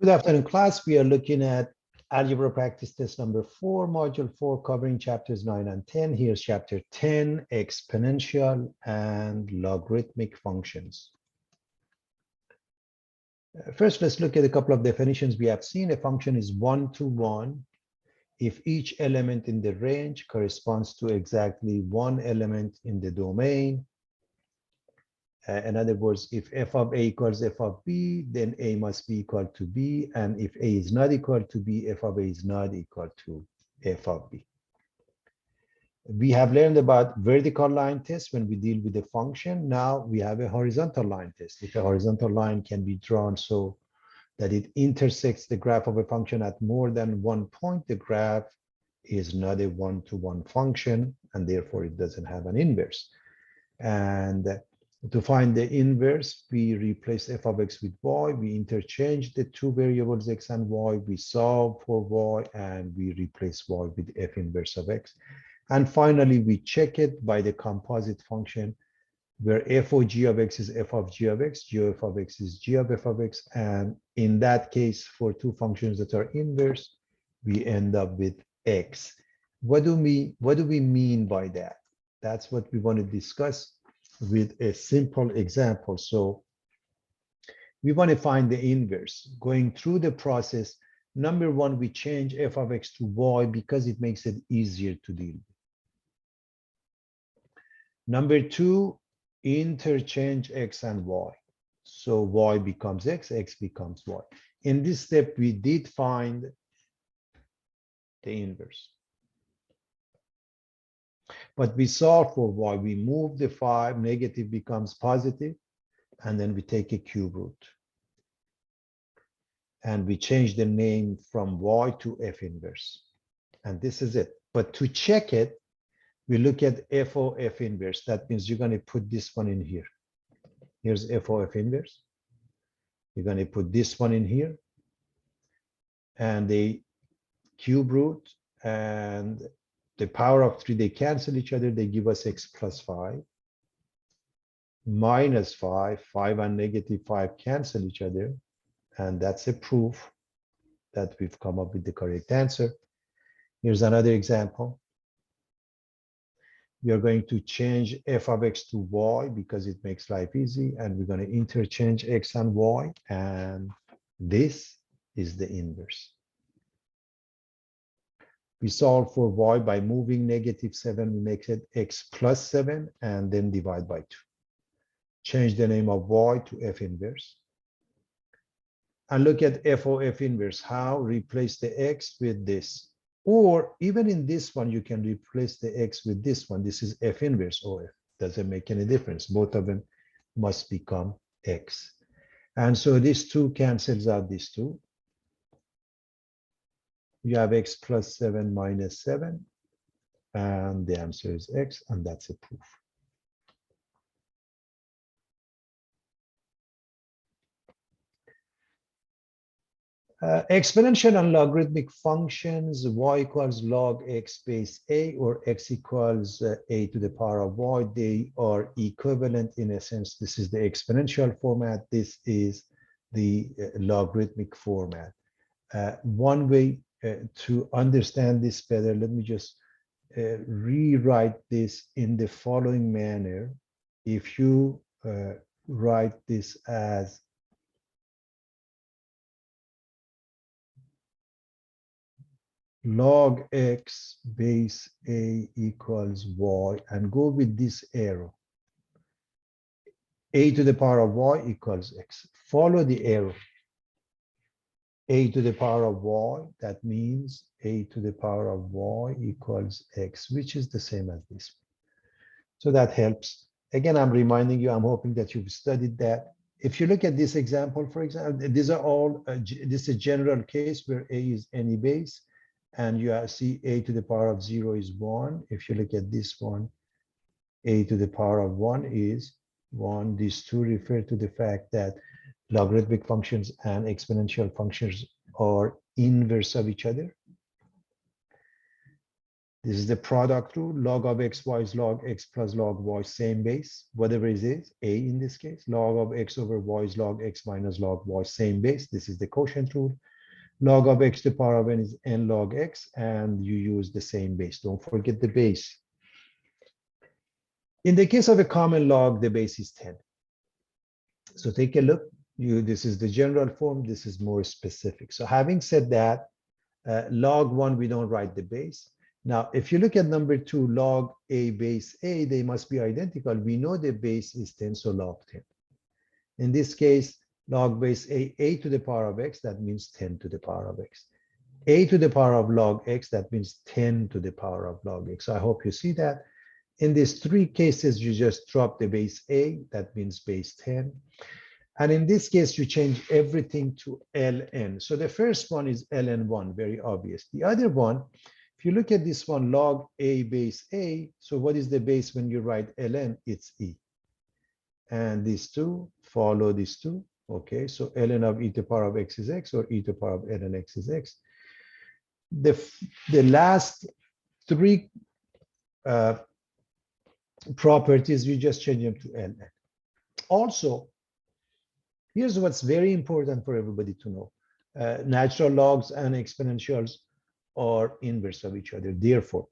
Good afternoon, class. We are looking at Algebra Practice Test number 4, Module 4, covering chapters 9 and 10. Here's chapter 10, Exponential and Logarithmic Functions. First, let's look at a couple of definitions we have seen. A function is one-to-one if each element in the range corresponds to exactly one element in the domain. In other words, if f of a equals f of b, then a must be equal to b. And if a is not equal to b, f of a is not equal to f of b. We have learned about vertical line test when we deal with a function. Now we have a horizontal line test. If a horizontal line can be drawn so that it intersects the graph of a function at more than one point, the graph is not a one-to-one function, and therefore it doesn't have an inverse. And to find the inverse, we replace f of x with y. We interchange the two variables x and y. We solve for y, and we replace y with f inverse of x. And finally, we check it by the composite function, where f of g of x is f of g of x, g of f of x is g of f of x. And in that case, for two functions that are inverse, we end up with x. What do we mean by that? That's what we want to discuss with a simple example. So we want to find the inverse. Going through the process, number one, we change f of x to y because it makes it easier to deal with. Number two, interchange x and y. So y becomes x becomes y. In this step, we did find the inverse. But we solve for y. We move the 5, negative becomes positive, and then we take a cube root. And we change the name from y to f inverse. And this is it. But to check it, we look at f of f inverse. That means you're going to put this one in here. Here's f of f inverse. You're going to put this one in here. And the cube root and the power of 3, they cancel each other. They give us x plus 5. Minus 5. 5 and negative 5 cancel each other. And that's a proof that we've come up with the correct answer. Here's another example. We are going to change f of x to y because it makes life easy. And we're going to interchange x and y. And this is the inverse. We solve for y by moving negative 7. We make it x plus 7 and then divide by 2. Change the name of y to f inverse. And look at f of f inverse. How? Replace the x with this. Or even in this one, you can replace the x with this one. This is f inverse of f. Doesn't make any difference. Both of them must become x. And so this 2 cancels out this 2. You have x plus 7 minus 7. And the answer is x, and that's a proof. Exponential and logarithmic functions, y equals log x base a or x equals a to the power of y, they are equivalent in a sense. This is the exponential format. This is the logarithmic format. One way to understand this better, let me just rewrite this in the following manner. If you write this as log x base a equals y and go with this arrow. A to the power of y equals x. Follow the arrow. A to the power of y, that means a to the power of y equals x, which is the same as this. So that helps. Again, I'm reminding you, I'm hoping that you've studied that. If you look at this example, for example, these are all, this is a general case where a is any base. And you see a to the power of 0 is 1. If you look at this one, a to the power of 1 is 1. These two refer to the fact that logarithmic functions and exponential functions are inverse of each other. This is the product rule. Log of xy is log x plus log y, same base, whatever it is, a in this case. Log of x over y is log x minus log y, same base. This is the quotient rule. Log of x to the power of n is n log x, and you use the same base. Don't forget the base. In the case of a common log, the base is 10. So take a look. This is the general form. This is more specific. So having said that, log 1, we don't write the base. Now, if you look at number 2, log a base a, they must be identical. We know the base is 10, so log 10. In this case, log base a to the power of x, that means 10 to the power of x. A to the power of log x, that means 10 to the power of log x. I hope you see that. In these 3 cases, you just drop the base a, that means base 10. And in this case, you change everything to ln. So the first one is ln1, very obvious. The other one, if you look at this one, log a base a, so what is the base when you write ln? It's e. And these two follow these two. Okay, so ln of e to the power of x is x, or e to the power of ln x is x. The last 3 properties, you just change them to ln. Also, here's what's very important for everybody to know. Natural logs and exponentials are inverse of each other. Therefore,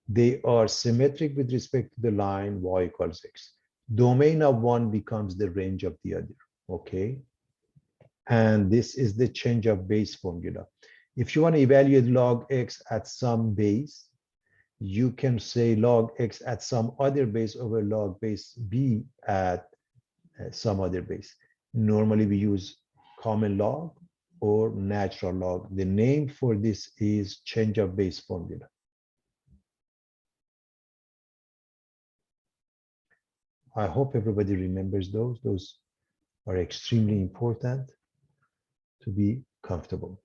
they are symmetric with respect to the line y equals x. Domain of one becomes the range of the other, okay? And this is the change of base formula. If you want to evaluate log x at some base, you can say log x at some other base over log base b at some other base. Normally we use common log or natural log. The name for this is change of base formula. I hope everybody remembers those. Those are extremely important to be comfortable.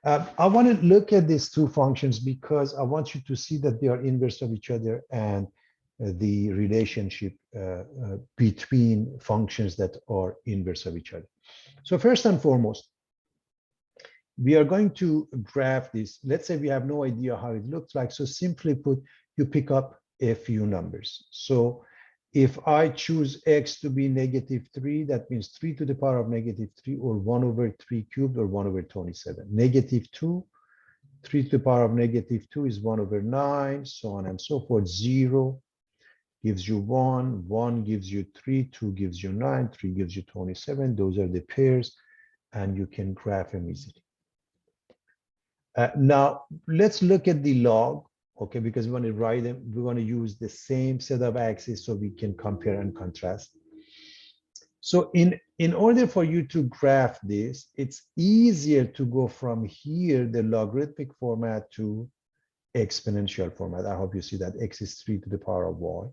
I want to look at these 2 functions because I want you to see that they are inverse of each other and the relationship between functions that are inverse of each other. So first and foremost, we are going to graph this. Let's say we have no idea how it looks like. So simply put, you pick up a few numbers. So if I choose x to be -3, that means 3 to the power of -3, or 1 over 3 cubed, or 1 over 27. -2, 3 to the power of -2 is 1 over 9, so on and so forth. 0 gives you 1, 1 gives you 3, 2 gives you 9, 3 gives you 27. Those are the pairs, and you can graph them easily. Now, let's look at the log, okay, because we want to write them. We want to use the same set of axes so we can compare and contrast. So in order for you to graph this, it's easier to go from here, the logarithmic format, to exponential format. I hope you see that x is 3 to the power of y.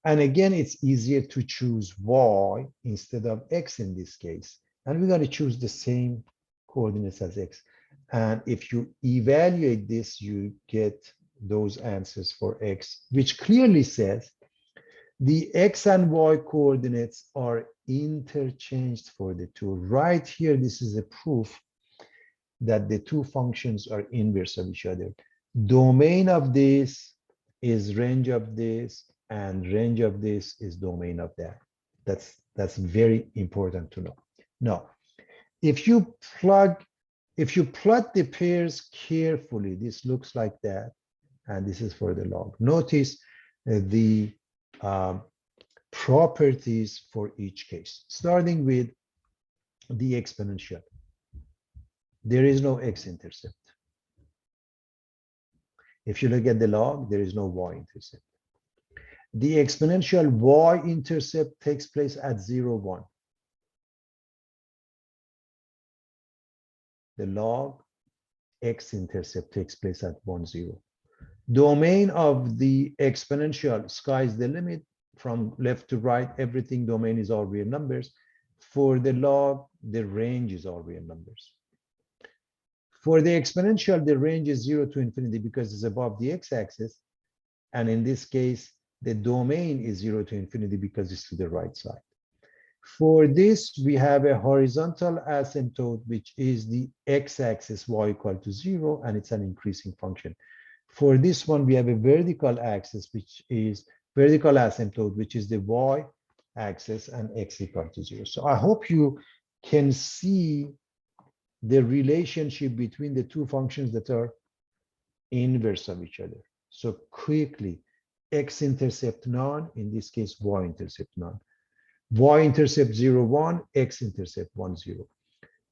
And again, it's easier to choose y instead of x in this case. And we're going to choose the same coordinates as x. And if you evaluate this, you get those answers for x, which clearly says the x and y coordinates are interchanged for the 2. Right here, this is a proof that the 2 functions are inverse of each other. Domain of this is range of this, and range of this is domain of that. That's very important to know. Now, if you plot the pairs carefully, this looks like that, and this is for the log. Notice the properties for each case, starting with the exponential. There is no x-intercept. If you look at the log, there is no y-intercept. The exponential y-intercept takes place at 0, 1. The log x-intercept takes place at 1, 0. Domain of the exponential, sky's the limit. From left to right, everything domain is all real numbers. For the log, the range is all real numbers. For the exponential, the range is 0 to infinity because it's above the x-axis. And in this case, the domain is 0 to infinity because it's to the right side. For this, we have a horizontal asymptote, which is the x-axis, y equal to 0, and it's an increasing function. For this one, we have a vertical axis, which is vertical asymptote, which is the y-axis, and x equal to 0. So I hope you can see the relationship between the two functions that are inverse of each other. So quickly, x-intercept none, in this case, y-intercept none. Y-intercept 0, 1, x-intercept 1, 0.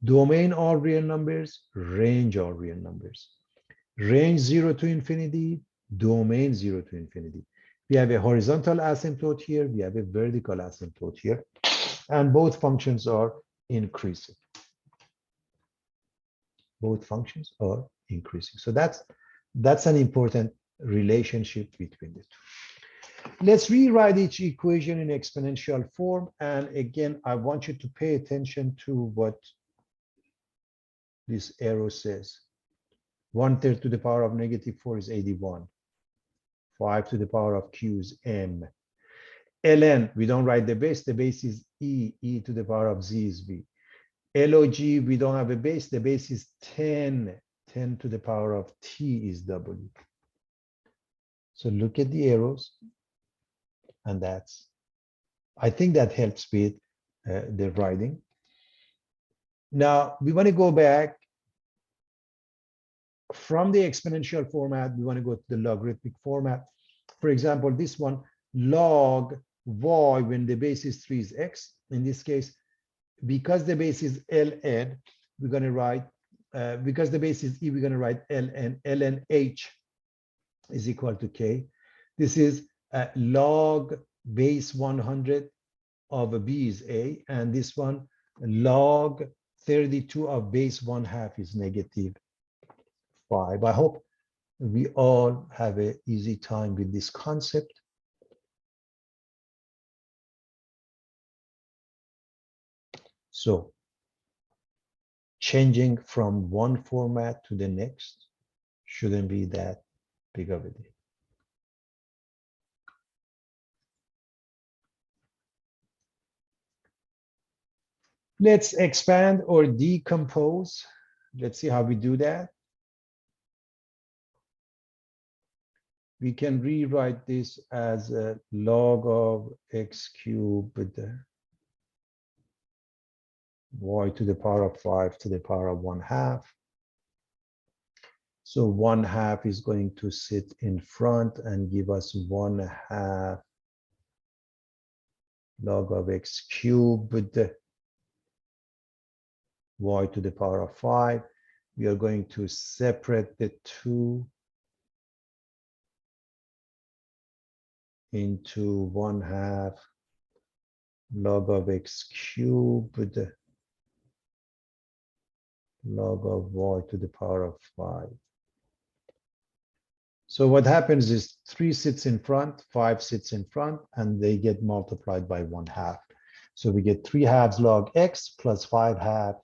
Domain all real numbers, range all real numbers. Range 0 to infinity, domain 0 to infinity. We have a horizontal asymptote here, we have a vertical asymptote here, and both functions are increasing. Both functions are increasing. So that's an important relationship between the two. Let's rewrite each equation in exponential form. And again, I want you to pay attention to what this arrow says. 1/3 to the power of -4 is 81. 5 to the power of q is m. ln, we don't write the base is e to the power of z is v. log, we don't have a base, the base is 10. 10 to the power of t is w. So look at the arrows, and I think that helps with the writing. Now, we want to go back from the exponential format, we want to go to the logarithmic format. For example, this one, log y when the base is 3 is x. In this case, because the base is ln, we're going to write, because the base is e, we're going to write ln. ln h is equal to k. This is log base 100 of b is a, and this one log 32 of base 1/2 is -5. I hope we all have an easy time with this concept. So changing from one format to the next shouldn't be that big of a deal. Let's expand or decompose. Let's see how we do that. We can rewrite this as a log of x cubed y to the power of 5 to the power of 1/2. So 1/2 is going to sit in front and give us 1/2 log of x cubed y to the power of 5. We are going to separate the two into 1/2 log of x cubed log of y to the power of 5. So what happens is 3 sits in front, 5 sits in front, and they get multiplied by 1/2. So we get 3/2 log x plus 5/2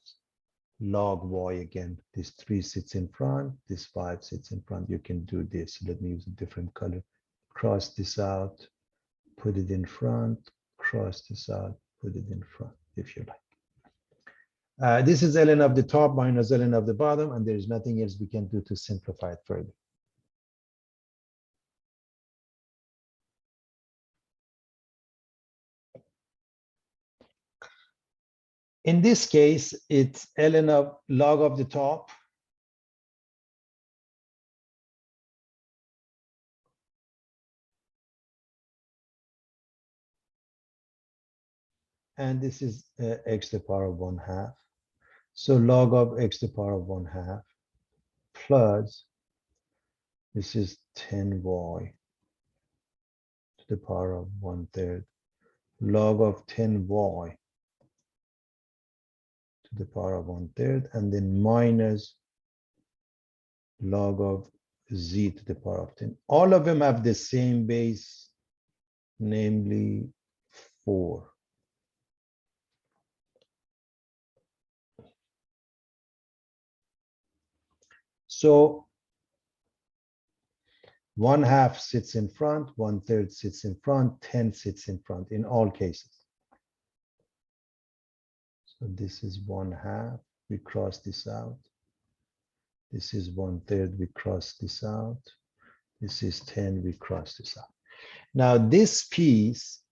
log y again. This 3 sits in front, this 5 sits in front. You can do this. Let me use a different color. Cross this out, put it in front, cross this out, put it in front, if you like. This is ln of the top minus ln of the bottom, and there is nothing else we can do to simplify it further. In this case, it's ln of log of the top and this is x to the power of 1/2. So log of x to the power of 1/2 plus this is 10y to the power of 1/3 log of 10y to the power of 1/3, and then minus log of z to the power of 10. All of them have the same base, namely 4. So 1/2 sits in front, 1/3 sits in front, 10 sits in front in all cases. So this is 1/2, we cross this out. This is 1/3, we cross this out. This is 10, we cross this out. Now this piece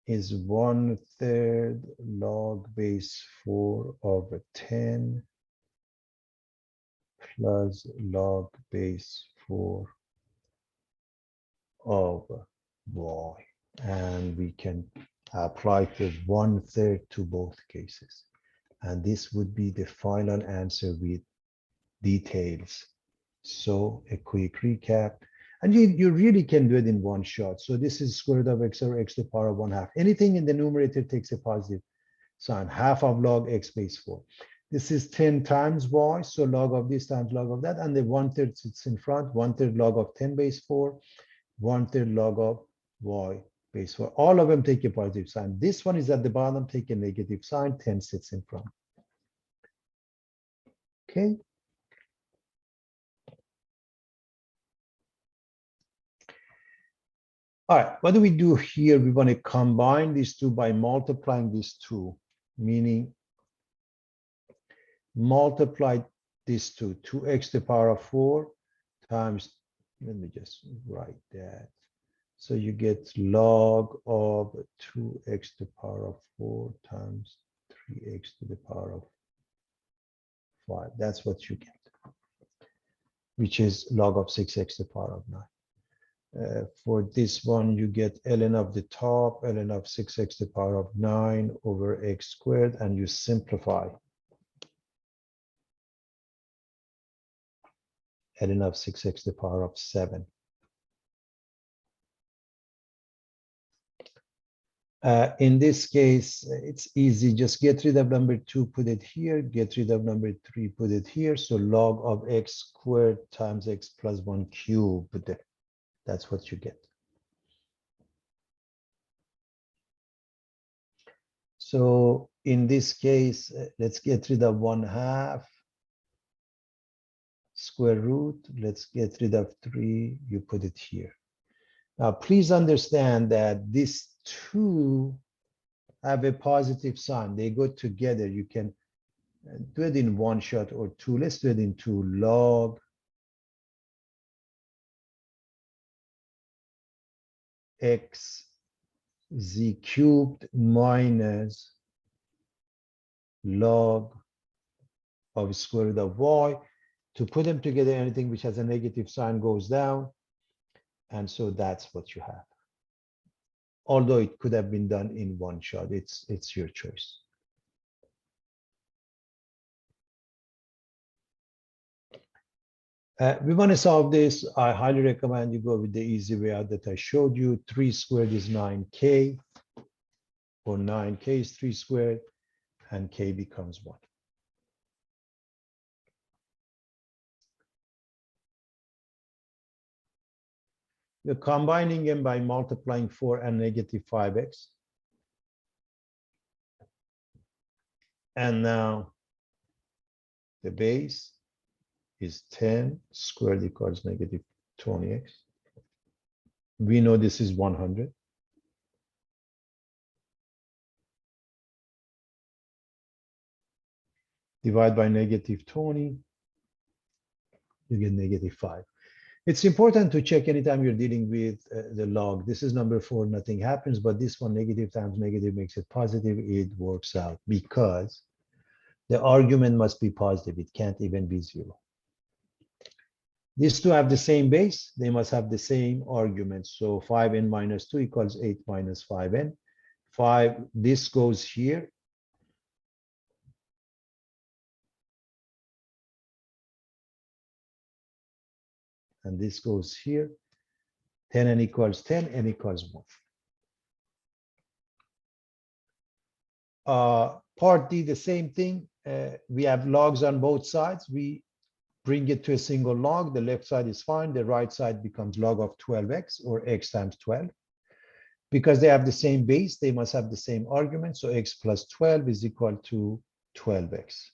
is 1/3 log base 4 over 10 plus log base 4 over y. And we can apply the 1/3 to both cases. And this would be the final answer with details. So a quick recap. And you really can do it in one shot. So this is square root of x over x to the power of 1/2. Anything in the numerator takes a positive sign, half of log x base 4. This is 10 times y, so log of this times log of that, and the 1/3 sits in front, 1/3 log of 10 base 4, 1/3 log of y base 4. All of them take a positive sign. This one is at the bottom, take a negative sign, 10 sits in front. Okay. All right, what do we do here? We want to combine these two by multiplying these two, meaning multiply these two, 2x to the power of 4 times, let me just write that. So you get log of 2x to the power of 4 times 3x to the power of 5. That's what you get, which is log of 6x to the power of 9. For this one, you get ln of the top, ln of 6x to the power of 9 over x squared, and you simplify. Ln of 6x to the power of 7. In this case, it's easy. Just get rid of number 2, put it here. Get rid of number 3, put it here. So log of x squared times x plus 1 cubed. That's what you get. So in this case, let's get rid of 1/2 square root. Let's get rid of 3. You put it here. Now, please understand that these two have a positive sign. They go together. You can do it in one shot or two. Let's do it in two. Log x z cubed minus log of square root of y. To put them together, anything which has a negative sign goes down. And so that's what you have. Although it could have been done in one shot, it's your choice. We want to solve this. I highly recommend you go with the easy way out that I showed you. 3 squared is 9k, or 9k is 3 squared, and k becomes 1. You're combining them by multiplying 4 and negative 5x. And now the base is 10 squared equals negative 20x. We know this is 100. Divide by negative 20, you get negative 5. It's important to check anytime you're dealing with the log. This is number 4, nothing happens, but this one, negative times negative makes it positive. It works out because the argument must be positive. It can't even be 0. These two have the same base. They must have the same argument. So 5n minus 2 equals 8 minus 5n. 5, this goes here. And this goes here. 10n equals 10, n equals 1. Part D, the same thing. We have logs on both sides. We bring it to a single log. The left side is fine. The right side becomes log of 12x, or x times 12. Because they have the same base, they must have the same argument. So x plus 12 is equal to 12x.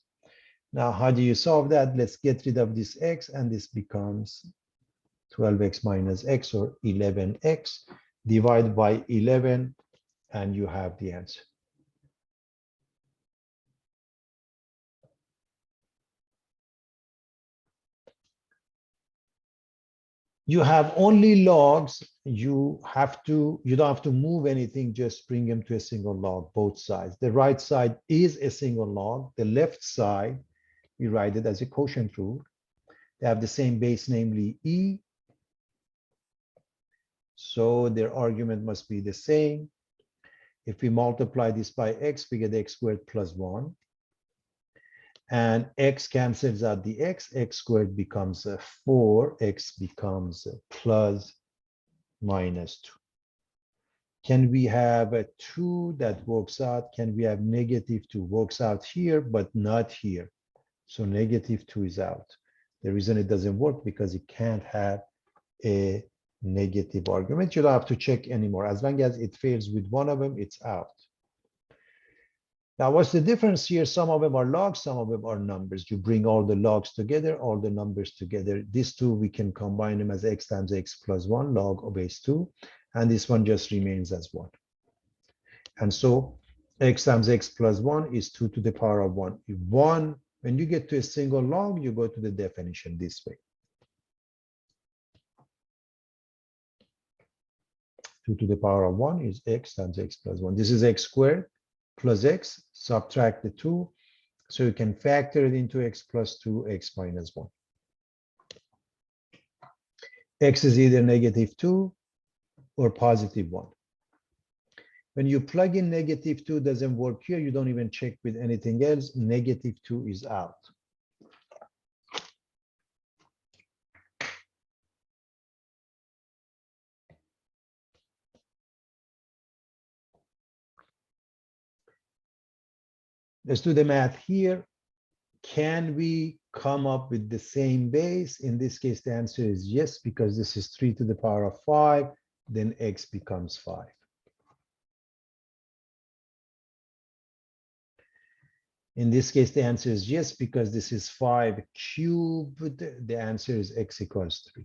Now, how do you solve that? Let's get rid of this x, and this becomes 12x minus x, or 11x. Divide by 11, and you have the answer. You have only logs. You don't have to move anything, just bring them to a single log, both sides. The right side is a single log. The left side, we write it as a quotient rule. They have the same base, namely E. So their argument must be the same. If we multiply this by x, we get x squared plus 1. And x cancels out the x squared becomes 4, x becomes plus minus 2. Can we have a 2 that works out? Can we have negative 2? Works out here, but not here. So negative 2 is out. The reason it doesn't work because it can't have a negative argument. You don't have to check anymore. As long as it fails with one of them, it's out. Now, what's the difference here? Some of them are logs, some of them are numbers. You bring all the logs together, all the numbers together. These two, we can combine them as x times x plus 1 log of base 2. And this one just remains as 1. And so x times x plus 1 is 2 to the power of 1. If 1, when you get to a single log, you go to the definition this way. 2 to the power of 1 is x times x plus 1. This is x squared plus x, subtract the 2. So you can factor it into x plus 2, x minus 1. X is either negative 2 or positive 1. When you plug in negative 2, doesn't work here. You don't even check with anything else. Negative 2 is out. Let's do the math here. Can we come up with the same base? In this case, the answer is yes, because this is 3 to the power of 5. Then x becomes 5. In this case, the answer is yes, because this is 5 cubed. The answer is x equals 3.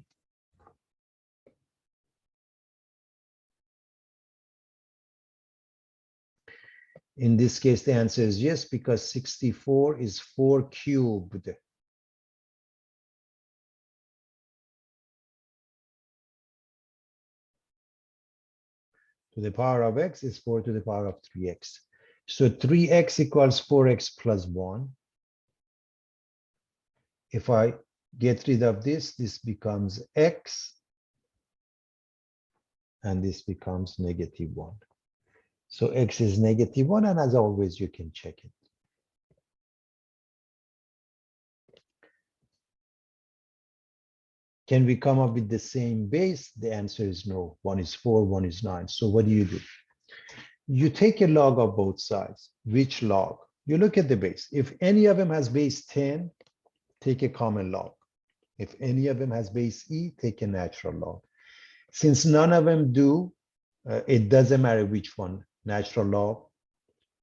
In this case, the answer is yes, because 64 is 4 cubed. To the power of x is 4 to the power of 3x. So 3x equals 4x plus 1. If I get rid of this, this becomes x, and this becomes negative 1. So x is negative 1, and as always, you can check it. Can we come up with the same base? The answer is no. One is 4, one is 9. So what do? You take a log of both sides. Which log? You look at the base. If any of them has base 10, take a common log. If any of them has base e, take a natural log. Since none of them do, it doesn't matter which one, natural log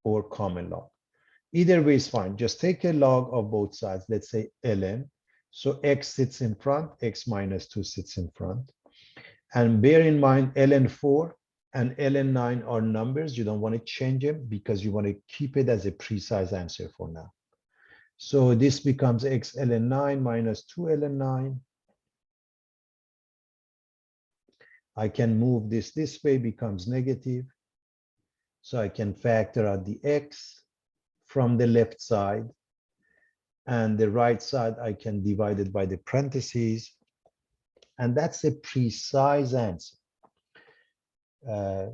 or common log. Either way is fine. Just take a log of both sides. Let's say ln. So x sits in front, x minus 2 sits in front. And bear in mind, ln 4 and ln 9 are numbers. You don't want to change them because you want to keep it as a precise answer for now. So this becomes x ln 9 minus 2 ln 9. I can move this way, becomes negative. So I can factor out the x from the left side. And the right side, I can divide it by the parentheses. And that's a precise answer.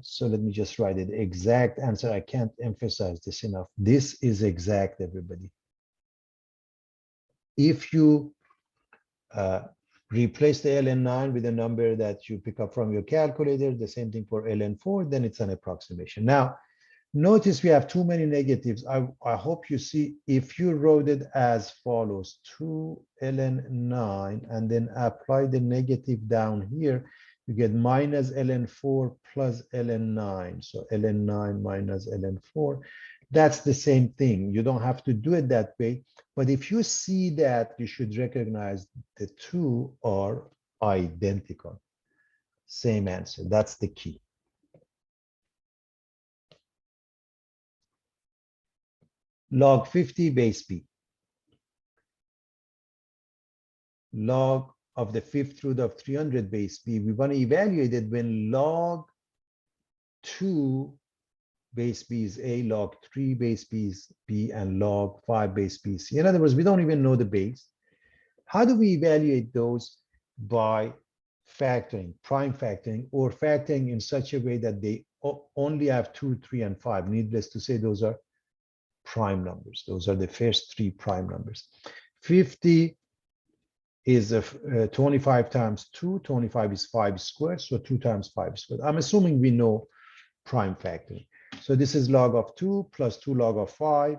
So let me just write it. Exact answer. I can't emphasize this enough. This is exact, everybody. If you replace the ln9 with a number that you pick up from your calculator, the same thing for ln4, then it's an approximation. Now, notice we have too many negatives. I hope you see, if you wrote it as follows, 2 ln 9, and then apply the negative down here, you get minus ln 4 plus ln 9. So ln 9 minus ln 4. That's the same thing. You don't have to do it that way. But if you see that, you should recognize the two are identical. Same answer. That's the key. Log 50 base b. Log of the fifth root of 300 base b, we want to evaluate it when log 2 base b is a, log 3 base b is b, and log 5 base b is c. In other words, we don't even know the base. How do we evaluate those? By factoring, prime factoring, or factoring in such a way that they only have 2, 3, and 5. Needless to say, those are prime numbers. Those are the first 3 prime numbers. 50 is 25 times 2. 25 is 5 squared, so 2 times 5 squared. I'm assuming we know prime factoring. So this is log of 2 plus 2 log of 5,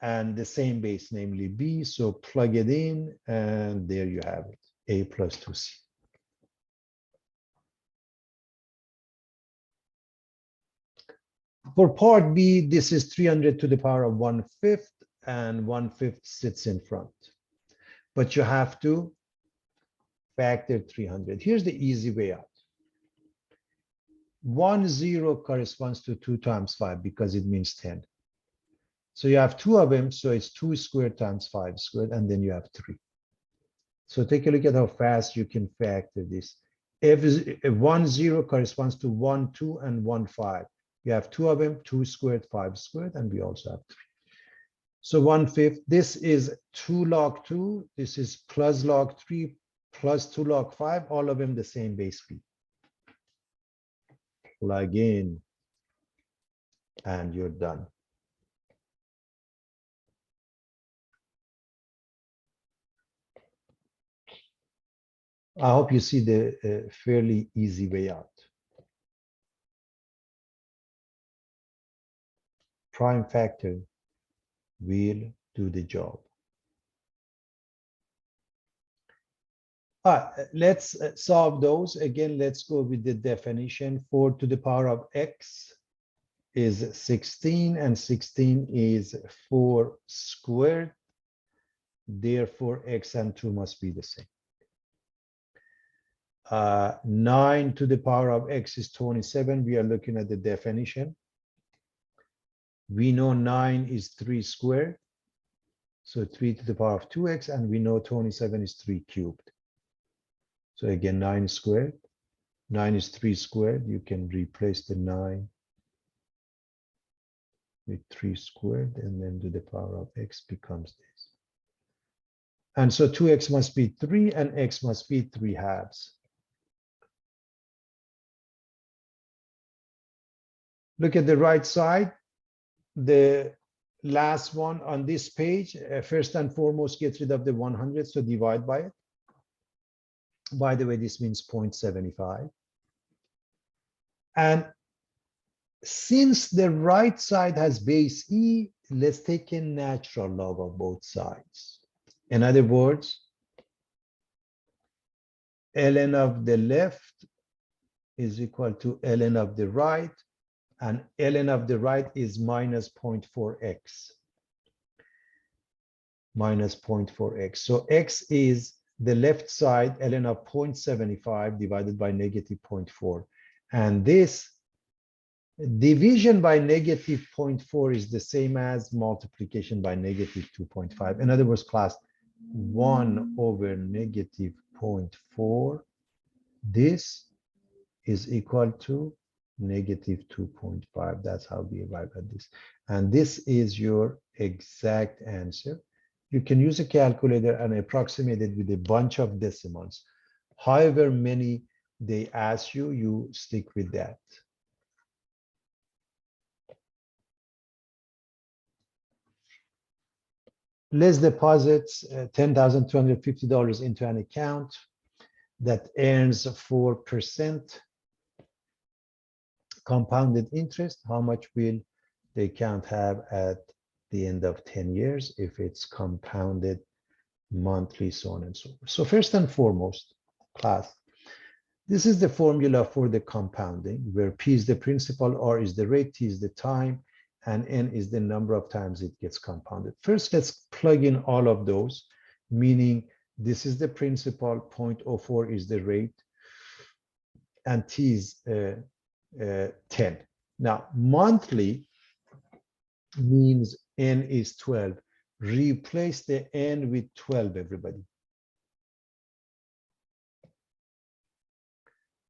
and the same base, namely b. So plug it in, and there you have it, a plus 2c. For part B, this is 300 to the power of 1/5, and 1/5 sits in front. But you have to factor 300. Here's the easy way out. 1 0 corresponds to 2 times 5 because it means 10. So you have 2 of them, so it's 2 squared times 5 squared, and then you have 3. So take a look at how fast you can factor this. If 1 0 corresponds to 1 2 and 1 5. You have 2 of them, 2 squared, 5 squared, and we also have 3. So 1/5, this is 2 log 2, this is plus log 3, plus 2 log 5, all of them the same base b. Plug in, and you're done. I hope you see the fairly easy way out. Prime factor will do the job. Let's solve those. Again, let's go with the definition. 4 to the power of x is 16, and 16 is 4 squared. Therefore, x and 2 must be the same. 9 to the power of x is 27. We are looking at the definition. We know 9 is 3 squared. So 3 to the power of 2x, and we know 27 is 3 cubed. So again, 9 squared. 9 is 3 squared. You can replace the 9 with 3 squared, and then to the power of x becomes this. And so 2x must be 3, and x must be 3 halves. Look at the right side. The last one on this page, first and foremost, get rid of the 100, so divide by it. By the way, this means 0.75. And since the right side has base e, let's take a natural log of both sides. In other words, ln of the left is equal to ln of the right, and ln of the right is minus 0.4x. Minus 0.4x. So x is the left side, ln of 0.75 divided by negative 0.4. And this division by negative 0.4 is the same as multiplication by negative 2.5. In other words, class, 1 over negative 0.4, this is equal to negative 2.5. That's how we arrive at this. And this is your exact answer. You can use a calculator and approximate it with a bunch of decimals. However many they ask you, you stick with that. Let's deposit $10,250 into an account that earns 4% compounded interest. How much will the account have at the end of 10 years if it's compounded monthly, so on and so forth? So first and foremost, class, this is the formula for the compounding, where P is the principal, R is the rate, T is the time, and N is the number of times it gets compounded. First, let's plug in all of those, meaning this is the principal, 0.04 is the rate, and T is 10. Now, monthly means N is 12. Replace the N with 12, everybody.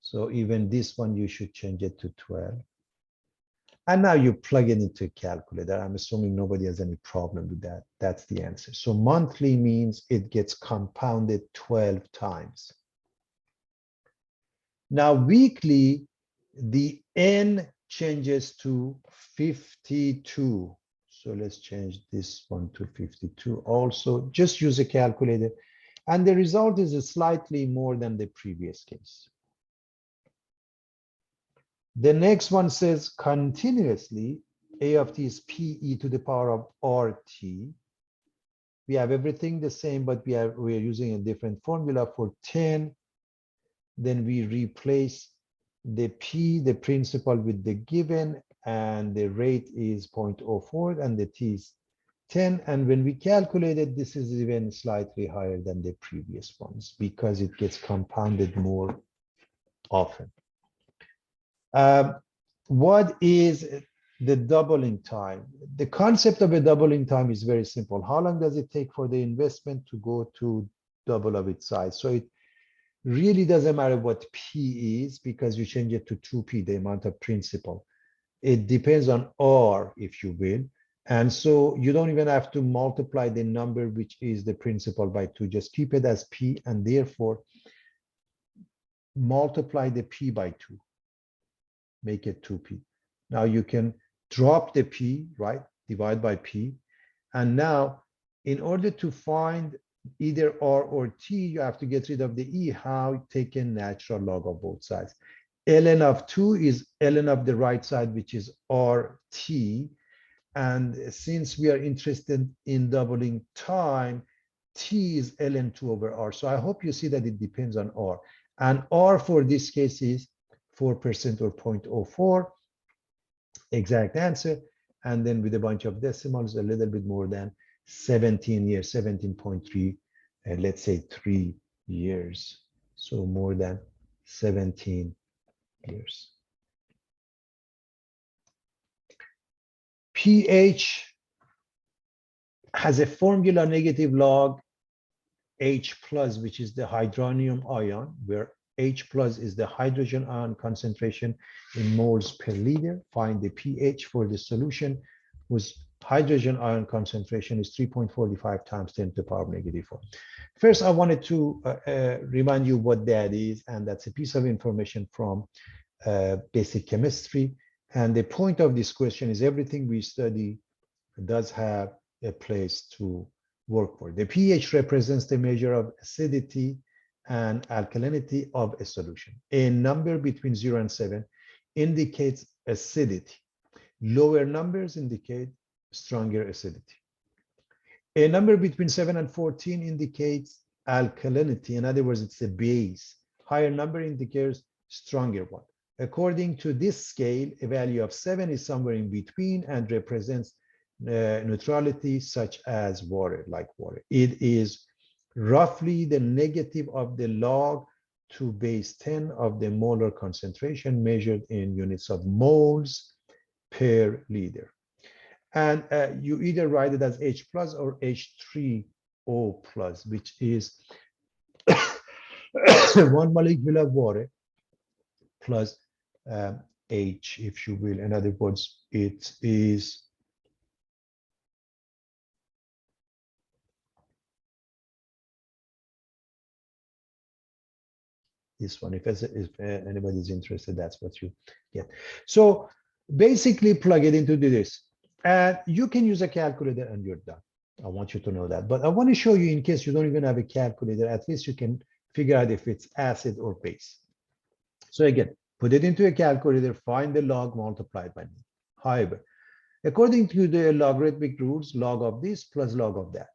So even this one, you should change it to 12. And now you plug it into a calculator. I'm assuming nobody has any problem with that. That's the answer. So monthly means it gets compounded 12 times. Now weekly, the n changes to 52. So let's change this one to 52. Also, just use a calculator. And the result is slightly more than the previous case. The next one says continuously, a of t is pe to the power of rt. We have everything the same, but we are using a different formula for 10. Then we replace the p, the principal, with the given, and the rate is 0.04 and the t is 10. And when we calculate it, this is even slightly higher than the previous ones because it gets compounded more often. What is the doubling time? The concept of a doubling time is very simple. How long does it take for the investment to go to double of its size? So it really doesn't matter what P is because you change it to 2P, the amount of principal. It depends on R, if you will. And so you don't even have to multiply the number, which is the principal, by 2. Just keep it as P and therefore multiply the P by 2. Make it 2P. Now you can drop the P, right? Divide by P. And now in order to find either R or T, you have to get rid of the E. How? Take a natural log of both sides. ln of 2 is ln of the right side, which is RT. And since we are interested in doubling time, T is ln 2 over R. So I hope you see that it depends on R. And R for this case is 4% or 0.04, exact answer. And then with a bunch of decimals, a little bit more than 17 years, 17.3, and let's say 3 years. So more than 17 years. pH has a formula negative log H plus, which is the hydronium ion, where H plus is the hydrogen ion concentration in moles per liter. Find the pH for the solution whose hydrogen ion concentration is 3.45 times 10 to the power of negative 4. First, I wanted to remind you what that is, and that's a piece of information from basic chemistry. And the point of this question is everything we study does have a place to work for. The pH represents the measure of acidity and alkalinity of a solution. A number between 0 and 7 indicates acidity. Lower numbers indicate stronger acidity. A number between 7 and 14 indicates alkalinity. In other words, it's a base. Higher number indicates stronger one. According to this scale, a value of 7 is somewhere in between and represents neutrality, such as water, like water. It is roughly the negative of the log to base 10 of the molar concentration measured in units of moles per liter. And you either write it as H plus or H3O plus, which is 1 molecule of water plus H, if you will. In other words, it is this one. If anybody's interested, that's what you get. So basically plug it into this. And you can use a calculator and you're done. I want you to know that. But I want to show you, in case you don't even have a calculator, at least you can figure out if it's acid or base. So again, put it into a calculator, find the log, multiply it by me. However, according to the logarithmic rules, log of this plus log of that.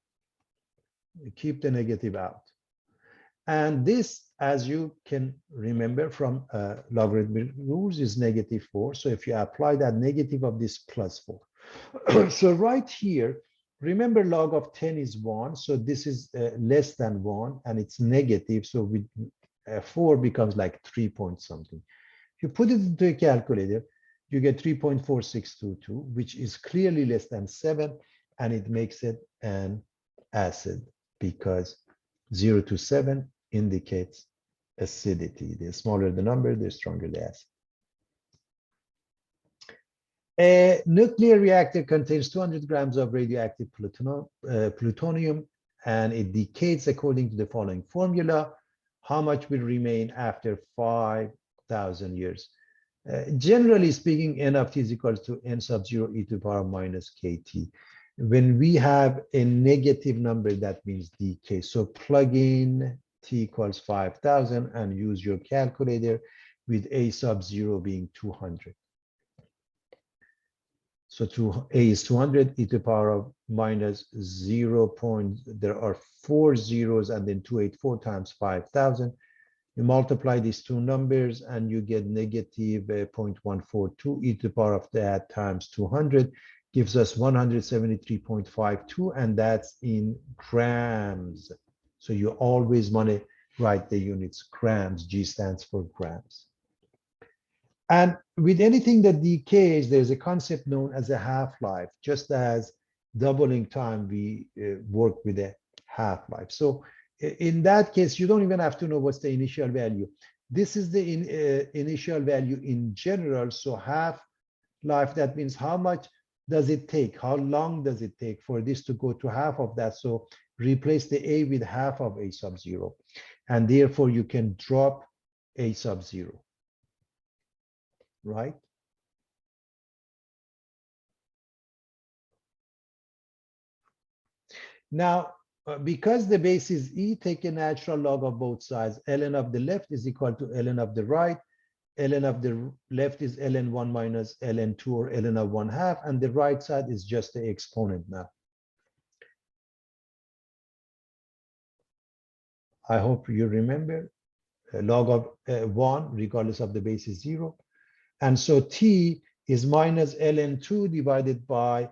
Keep the negative out. And this, as you can remember from logarithmic rules, is negative 4. So if you apply that, negative of this plus 4. So right here, remember log of 10 is 1. So this is less than 1 and it's negative. So with 4 becomes like 3 point something. If you put it into a calculator, you get 3.4622, which is clearly less than 7, and it makes it an acid because 0 to 7 indicates acidity. The smaller the number, the stronger the acid. A nuclear reactor contains 200 grams of radioactive plutonium, and it decays according to the following formula. How much will remain after 5,000 years? Generally speaking, n of t is equal to n sub 0 e to the power minus kt. When we have a negative number, that means decay. So plug in t equals 5,000 and use your calculator with a sub 0 being 200. So a is 200, e to the power of minus 0. There are 4 zeros and then 284 times 5,000. You multiply these two numbers and you get negative 0.142 e to the power of that times 200 gives us 173.52, and that's in grams. So you always want to write the units grams. G stands for grams. And with anything that decays, there's a concept known as a half-life. Just as doubling time, we work with a half-life. So in that case, you don't even have to know what's the initial value. This is the initial value in general. So half-life, that means how much does it take? How long does it take for this to go to half of that? So replace the a with half of a sub 0. And therefore, you can drop a sub 0. Right? Now, because the base is e, take a natural log of both sides. Ln of the left is equal to ln of the right. Ln of the left is ln1 minus ln2, or ln of 1/2, and the right side is just the exponent now. I hope you remember log of 1, regardless of the base, is 0. And so t is minus ln2 divided by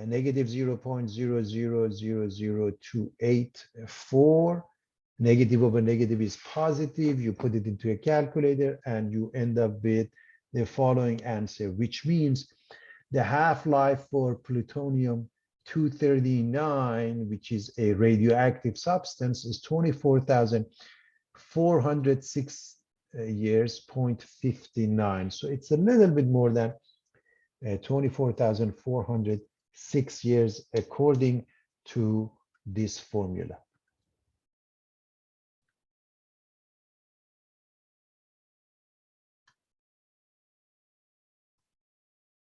negative 0.00000284. Negative over negative is positive. You put it into a calculator and you end up with the following answer, which means the half-life for plutonium-239, which is a radioactive substance, is 24,406 years, 0.59. So it's a little bit more than 24,406 years according to this formula.